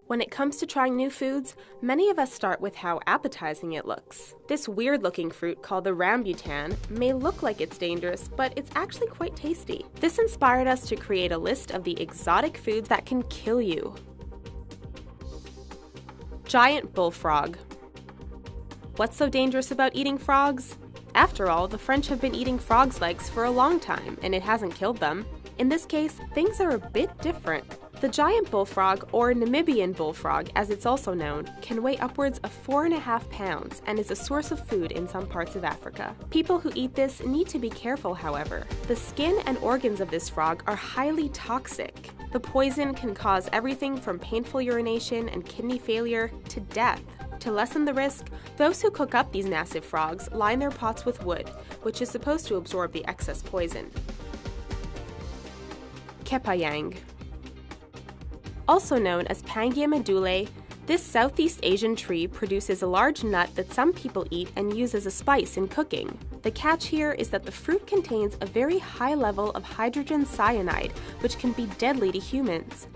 When it comes to trying new foods, many of us start with how appetizing it looks. This weird-looking fruit called the rambutan may look like it's dangerous, but it's actually quite tasty. This inspired us to create a list of the exotic foods that can kill you. Giant bullfrog. What's so dangerous about eating frogs? After all, the French have been eating frogs' legs for a long time, and it hasn't killed them. In this case, things are a bit different. The giant bullfrog, or Namibian bullfrog as it's also known, can weigh upwards of 4.5 pounds and is a source of food in some parts of Africa. People who eat this need to be careful, however. The skin and organs of this frog are highly toxic. The poison can cause everything from painful urination and kidney failure to death. To lessen the risk, those who cook up these massive frogs line their pots with wood, which is supposed to absorb the excess poison. Kepayang. Also known as Pangia medulae, this Southeast Asian tree produces a large nut that some people eat and use as a spice in cooking. The catch here is that the fruit contains a very high level of hydrogen cyanide, which can be deadly to humans.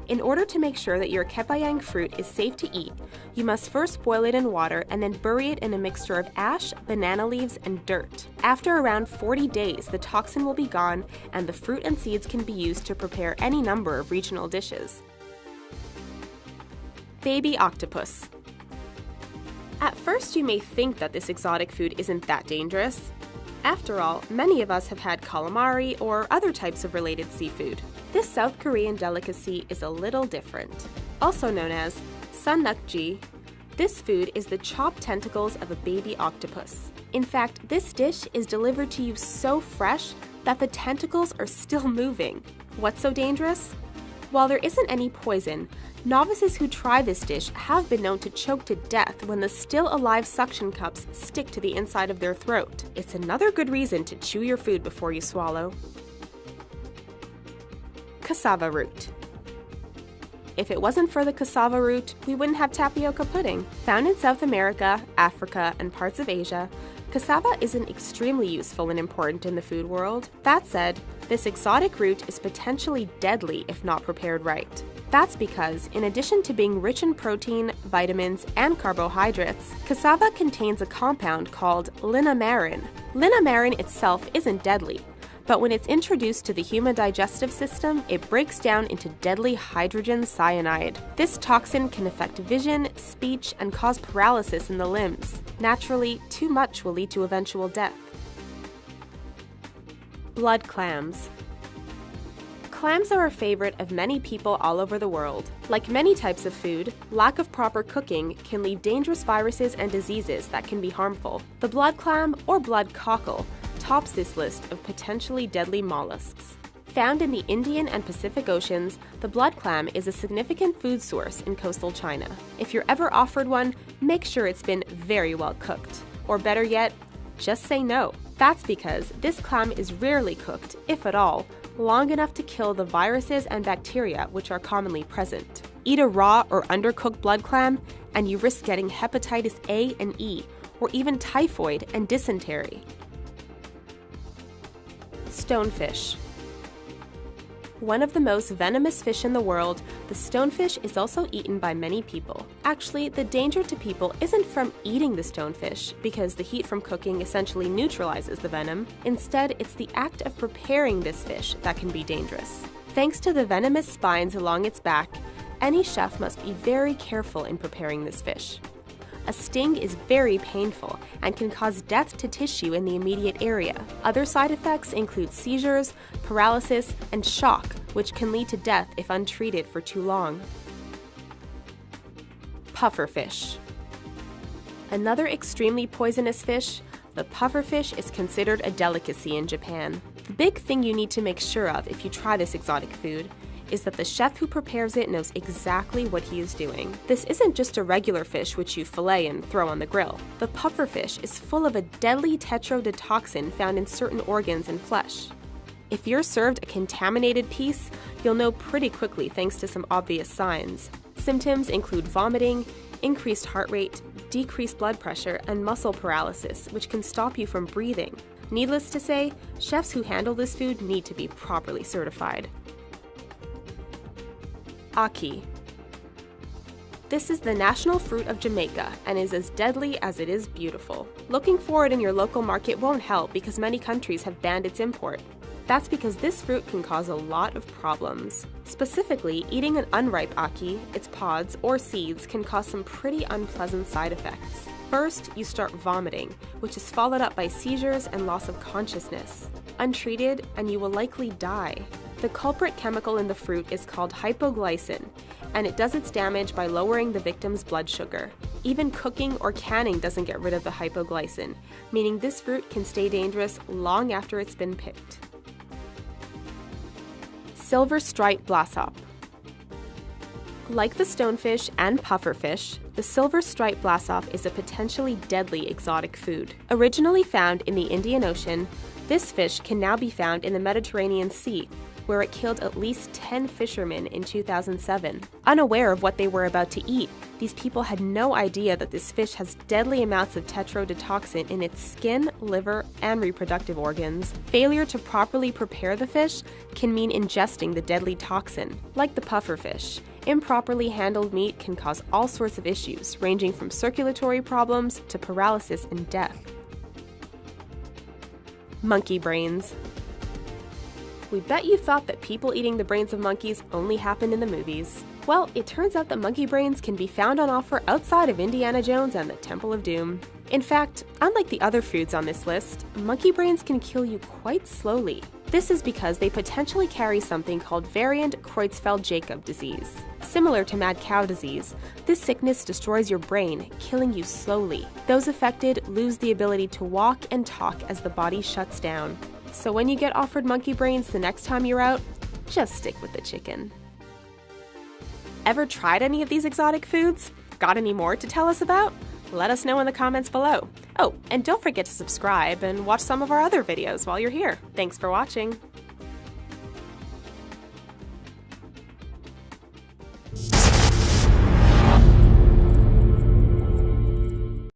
In order to make sure that your kepayang fruit is safe to eat, you must first boil it in water and then bury it in a mixture of ash, banana leaves, and dirt. After around 40 days, the toxin will be gone and the fruit and seeds can be used to prepare any number of regional dishes. Baby octopus. At first, you may think that this exotic food isn't that dangerous. After all, many of us have had calamari or other types of related seafood. This South Korean delicacy is a little different. Also known as sannakji, this food is the chopped tentacles of a baby octopus. In fact, this dish is delivered to you so fresh that the tentacles are still moving. What's so dangerous? While there isn't any poison, novices who try this dish have been known to choke to death when the still-alive suction cups stick to the inside of their throat. It's another good reason to chew your food before you swallow. Cassava root. If it wasn't for the cassava root, we wouldn't have tapioca pudding. Found in South America, Africa, and parts of Asia, cassava isn't extremely useful and important in the food world. That said, this exotic root is potentially deadly if not prepared right. That's because, in addition to being rich in protein, vitamins, and carbohydrates, cassava contains a compound called linamarin. Linamarin itself isn't deadly, but when it's introduced to the human digestive system, it breaks down into deadly hydrogen cyanide. This toxin can affect vision, speech, and cause paralysis in the limbs. Naturally, too much will lead to eventual death. Blood clams. Clams are a favorite of many people all over the world. Like many types of food, lack of proper cooking can leave dangerous viruses and diseases that can be harmful. The blood clam, or blood cockle, tops this list of potentially deadly mollusks. Found in the Indian and Pacific Oceans, the blood clam is a significant food source in coastal China. If you're ever offered one, make sure it's been very well cooked. Or better yet, just say no. That's because this clam is rarely cooked, if at all, long enough to kill the viruses and bacteria which are commonly present. Eat a raw or undercooked blood clam, and you risk getting hepatitis A and E, or even typhoid and dysentery. Stonefish. One of the most venomous fish in the world, the stonefish is also eaten by many people. Actually, the danger to people isn't from eating the stonefish, because the heat from cooking essentially neutralizes the venom. Instead, it's the act of preparing this fish that can be dangerous. Thanks to the venomous spines along its back, any chef must be very careful in preparing this fish. A sting is very painful and can cause death to tissue in the immediate area. Other side effects include seizures, paralysis, and shock, which can lead to death if untreated for too long. Pufferfish. Another extremely poisonous fish, the pufferfish is considered a delicacy in Japan. The big thing you need to make sure of if you try this exotic food is that the chef who prepares it knows exactly what he is doing. This isn't just a regular fish which you fillet and throw on the grill. The pufferfish is full of a deadly tetrodotoxin found in certain organs and flesh. If you're served a contaminated piece, you'll know pretty quickly thanks to some obvious signs. Symptoms include vomiting, increased heart rate, decreased blood pressure, and muscle paralysis, which can stop you from breathing. Needless to say, chefs who handle this food need to be properly certified. Ackee. This is the national fruit of Jamaica and is as deadly as it is beautiful. Looking for it in your local market won't help because many countries have banned its import. That's because this fruit can cause a lot of problems. Specifically, eating an unripe ackee, its pods, or seeds can cause some pretty unpleasant side effects. First, you start vomiting, which is followed up by seizures and loss of consciousness. Untreated, and you will likely die. The culprit chemical in the fruit is called hypoglycin, and it does its damage by lowering the victim's blood sugar. Even cooking or canning doesn't get rid of the hypoglycin, meaning this fruit can stay dangerous long after it's been picked. Silver striped blassop. Like the stonefish and pufferfish, the silver striped blassop is a potentially deadly exotic food. Originally found in the Indian Ocean, this fish can now be found in the Mediterranean Sea, where it killed at least 10 fishermen in 2007. Unaware of what they were about to eat, these people had no idea that this fish has deadly amounts of tetrodotoxin in its skin, liver, and reproductive organs. Failure to properly prepare the fish can mean ingesting the deadly toxin. Like the pufferfish, improperly handled meat can cause all sorts of issues, ranging from circulatory problems to paralysis and death. Monkey brains. We bet you thought that people eating the brains of monkeys only happened in the movies. Well, it turns out that monkey brains can be found on offer outside of Indiana Jones and the Temple of Doom. In fact, unlike the other foods on this list, monkey brains can kill you quite slowly. This is because they potentially carry something called variant Creutzfeldt-Jakob disease. Similar to mad cow disease, this sickness destroys your brain, killing you slowly. Those affected lose the ability to walk and talk as the body shuts down. So when you get offered monkey brains the next time you're out, just stick with the chicken. Ever tried any of these exotic foods? Got any more to tell us about? Let us know in the comments below. Oh, and don't forget to subscribe and watch some of our other videos while you're here. Thanks for watching.